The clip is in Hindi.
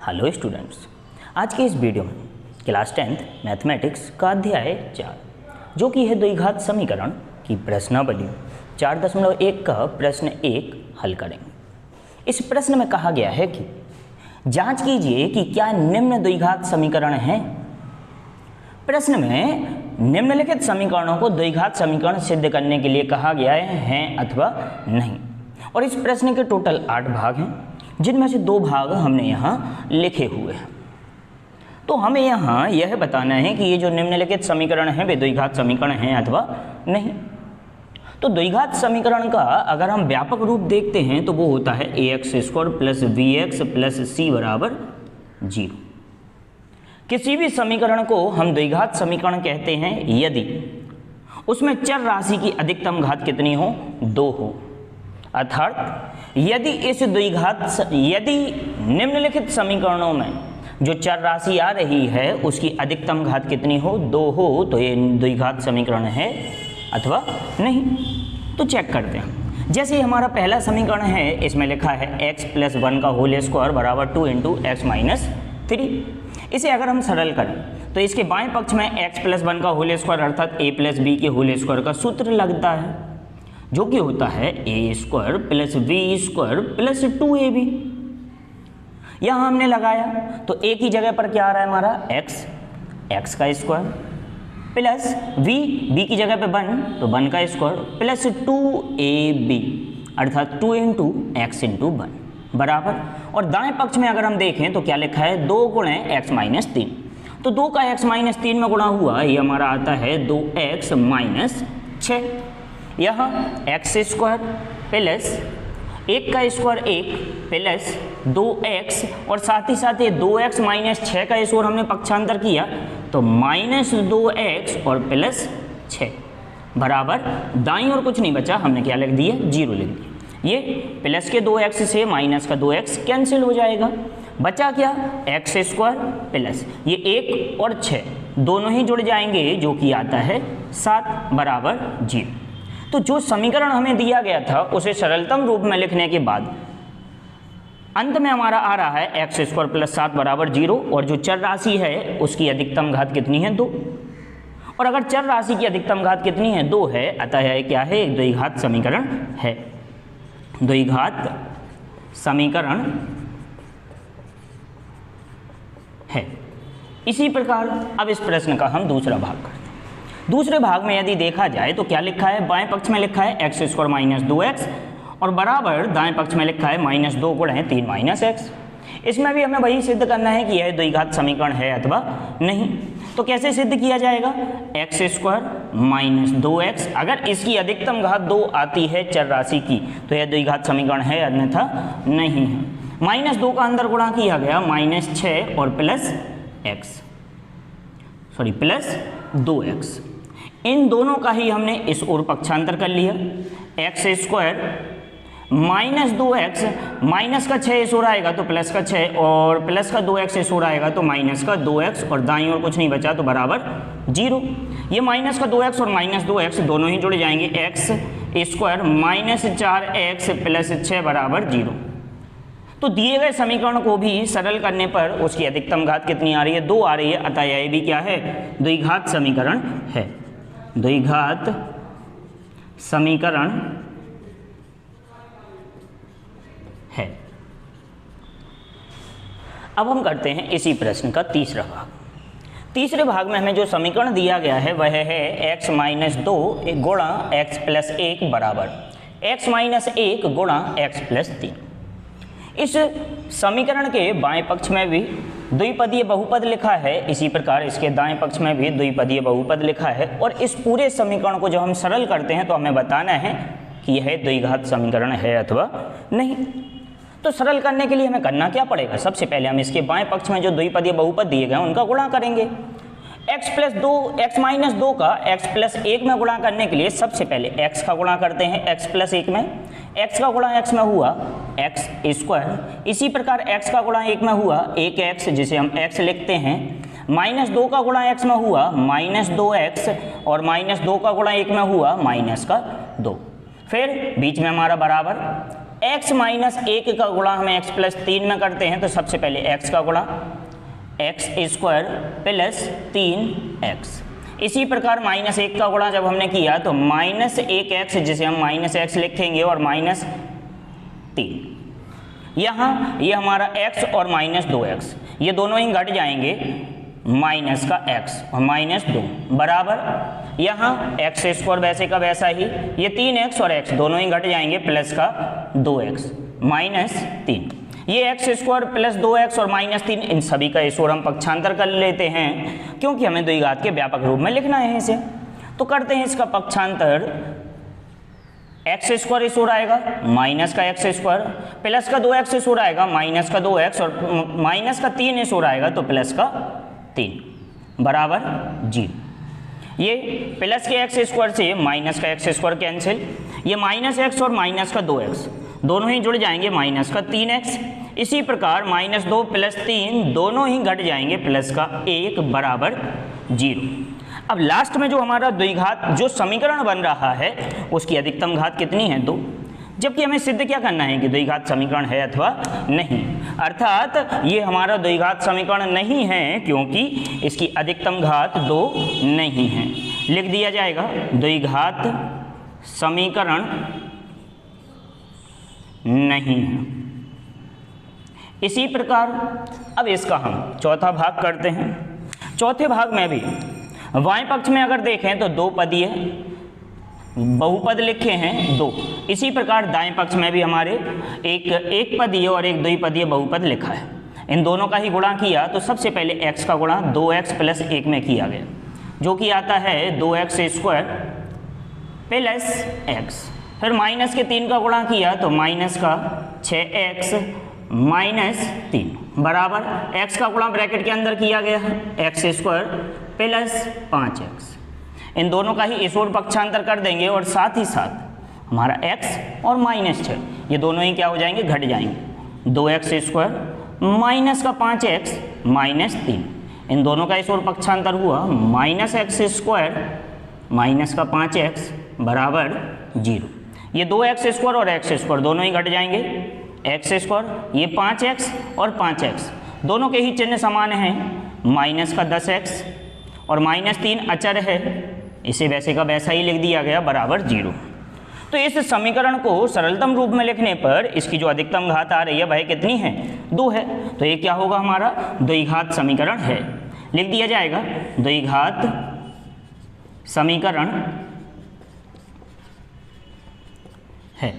हेलो स्टूडेंट्स, आज के इस वीडियो में क्लास 10th मैथमेटिक्स का अध्याय 4 जो कि है द्विघात समीकरण की प्रश्नावली 4.1 का प्रश्न 1 हल करेंगे। इस प्रश्न में कहा गया है कि जांच कीजिए कि क्या निम्न द्विघात समीकरण हैं। प्रश्न में निम्नलिखित समीकरणों को द्विघात समीकरण सिद्ध करने के लिए कहा गया है अथवा नहीं। और इस प्रश्न के टोटल 8 भाग हैं, जिनमें से 2 भाग हमने यहाँ लिखे हुए हैं। तो हमें यहाँ यह बताना है कि ये जो निम्नलिखित समीकरण हैं वे द्विघात समीकरण हैं अथवा नहीं। तो द्विघात समीकरण का अगर हम व्यापक रूप देखते हैं तो वो होता है ax² plus bx plus c बराबर 0। किसी भी समीकरण को हम द्विघात समीकरण कहते हैं यदि उसमें चर राशि की अधिकतम घात कितनी हो, 2 हो। अर्थात यदि निम्नलिखित समीकरणों में जो चर राशि आ रही है उसकी अधिकतम घात कितनी हो, 2 हो, तो ये द्विघात समीकरण है अथवा नहीं। तो चेक करते हैं। जैसे हमारा पहला समीकरण है, इसमें लिखा है x + 1 का होल स्क्वायर बराबर 2 × x - 3। इसे अगर हम सरल करें तो इसके बाएं पक्ष में x + 1 का होल स्क्वायर अर्थात a + b के होल स्क्वायर का सूत्र लगता है, जो कि होता है a² + b² + 2ab। यहाँ हमने लगाया तो a की जगह पर क्या आ रहा है हमारा x का स्क्वायर प्लस b की जगह पे 1 तो 1 का स्क्वायर प्लस 2ab अर्थात 2 × x × 1 बराबर। और दाएं पक्ष में अगर हम देखें तो क्या लिखा है 2 × x - 3। तो 2 का x - 3 में गुणा हुआ, ये हमारा आता है 2x - 6। यहाँ x² प्लस 1 का स्क्वायर 1 प्लस 2x और साथ ही साथ ये 2x - 6 का स्क्वायर हमने पक्षांतर किया तो -2x और प्लस 6 बराबर। दाईं और कुछ नहीं बचा, हमने क्या लिख दिया, 0 लिख दिया। ये प्लस के 2x से माइनस का 2x कैंसिल हो जाएगा, बचा क्या x² प्लस ये 1 और 6 दोनों ही जुड़ जाएंगे, जो कि आता है 7 बराबर 0। तो जो समीकरण हमें दिया गया था उसे सरलतम रूप में लिखने के बाद अंत में हमारा आ रहा है x² + 7 बराबर 0। और जो चर राशि है उसकी अधिकतम घात कितनी है, 2। और अगर चर राशि की अधिकतम घात कितनी है, 2 है, अतः यह क्या है, एक द्विघात समीकरण है। द्विघात समीकरण है। इसी प्रकार अब इस प्रश्न का हम दूसरा भाग करते हैं। दूसरे भाग में यदि देखा जाए तो क्या लिखा है, बाएं पक्ष में लिखा है x² - 2x और बराबर दाएं पक्ष में लिखा है -2 × 3 - x। इसमें भी हमें वही सिद्ध करना है कि यह द्विघात समीकरण है अथवा नहीं। तो कैसे सिद्ध किया जाएगा, x² - 2x अगर इसकी अधिकतम घात 2 आती है चर राशि की तो यह द्विघात समीकरण है, अन्यथा नहीं है। -2 का अंदर गुणा किया गया -6 और प्लस 2x। इन दोनों का ही हमने इस ओर पक्षांतर कर लिया। x² - 2x माइनस का 6 इस ओर आएगा तो प्लस का 6 और प्लस का 2x इस ओर आएगा तो माइनस का 2x और दाईं ओर कुछ नहीं बचा तो बराबर 0। ये माइनस का 2x और -2x दोनों ही जुड़ जाएंगे, x² - 4x प्लस 6 बराबर 0। तो दिए गए समीकरण को भी सरल करने पर उसकी अधिकतम घात कितनी आ रही है, 2 आ रही है, अतः यह भी क्या है, द्विघात समीकरण है। द्विघात समीकरण है। अब हम करते हैं इसी प्रश्न का तीसरा भाग। तीसरे भाग में हमें जो समीकरण दिया गया है वह है x - 2 × x + 1 बराबर x - 1 × x + 3। इस समीकरण के बाएं पक्ष में भी द्विपदीय बहुपद लिखा है, इसी प्रकार इसके दाएं पक्ष में भी द्विपदीय बहुपद लिखा है। और इस पूरे समीकरण को जब हम सरल करते हैं तो हमें बताना है कि यह द्विघात समीकरण है अथवा नहीं। तो सरल करने के लिए हमें करना क्या पड़ेगा, सबसे पहले हम इसके बाएं पक्ष में जो द्विपदीय बहुपद दिए गए उनका गुणा करेंगे। x + 2 का x + 1 में गुणा करने के लिए सबसे पहले x का गुणा करते हैं, x + 1 में x का गुणा x में हुआ x²। इसी प्रकार x का गुणा 1 में हुआ 1x, जिसे हम x लिखते हैं। -2 का गुणा x में हुआ -2x और -2 का गुणा 1 में हुआ -2। फिर बीच में हमारा बराबर x माइनस 1 का गुणा हमें x प्लस 3 में करते हैं, तो सबसे पहले x का गुणा x स्क्वायर प्लस 3x। इसी प्रकार माइनस 1 का गुणा जब हमने किया तो माइनस 1x, जिसे हम माइनस x लिखेंगे, और माइनस 3। यहाँ ये हमारा x और माइनस 2x, ये दोनों ही घट जाएंगे, माइनस का x और माइनस 2 बराबर यहाँ x स्क्वायर वैसे का वैसा ही, ये 3x और x दोनों ही घट जाएंगे, प्लस का 2x माइनस 3। ये x स्क्वायर प्लस 2x और माइनस 3, इन सभी का इस ओर हम पक्षांतर कर लेते हैं, क्योंकि हमें द्विघात के व्यापक रूप में लिखना है इसे। तो करते हैं इसका पक्षांतर, x स्क्वायर इस ओर आएगा, माइनस का x स्क्वायर, प्लस का 2x इस ओर आएगा, माइनस का 2x, और माइनस का 3 इस ओर आएगा, तो प्लस का 3 बराबर 0। ये प्लस के x स्क्वायर से माइनस का x स्क्वायर कैंसिल, ये माइनस x और माइनस का 2x दोनों ही जुड़ जाएंगे, माइनस का 3x। इसी प्रकार माइनस 2 प्लस 3 दोनों ही घट जाएंगे, प्लस का 1 बराबर 0। अब लास्ट में जो हमारा द्विघात जो समीकरण बन रहा है उसकी अधिकतम घात कितनी है? 2। जबकि हमें सिद्ध क्या करना है कि द्विघात समीकरण है अथवा नहीं, अर्थात ये हमारा द्विघात समीकरण नहीं है क्योंकि इसकी अधिकतम घात 2 नहीं है। लिख दिया जाएगा द्विघात समीकरण नहीं है। इसी प्रकार अब इसका हम चौथा भाग करते हैं। चौथे भाग में भी बाएं पक्ष में अगर देखें तो 2 पदीय बहुपद लिखे हैं 2। इसी प्रकार दाएं पक्ष में भी हमारे एक पदीय और एक द्विपदीय बहुपद लिखा है। इन दोनों का ही गुणा किया तो सबसे पहले x का गुणा 2x प्लस 1 में किया गया, जो कि आता है 2x स्क्वायर प्लस x। फिर माइनस के 3 का गुणा किया तो माइनस का 6x माइनस 3 बराबर x का गुणा ब्रैकेट के अंदर किया गया है x स्क्वायर प्लस 5x। इन दोनों का ही इस ओर पक्षांतर कर देंगे और साथ ही साथ हमारा x और माइनस 6 ये दोनों ही क्या हो जाएंगे? घट जाएंगे। 2x स्क्वायर माइनस का 5x माइनस 3, इन दोनों का इस ओर पक्षांतर हुआ माइनस x स्क्वायर माइनस का 5x बराबर 0। ये 2x स्क्वायर और x स्क्वायर दोनों ही घट जाएंगे। x स्क्वायर ये 5x और 5x दोनों के ही चिन्ह समान हैं, माइनस का 10x और माइनस 3 अचर है, इसे वैसे का वैसा ही लिख दिया गया बराबर 0। तो इस समीकरण को सरलतम रूप में लिखने पर इसकी जो अधिकतम घात आ रही है वह कितनी है? 2 है। तो ये क्या होगा? हमारा द्विघात समीकरण है। लिख दिया जाएगा द्विघात समीकरण है।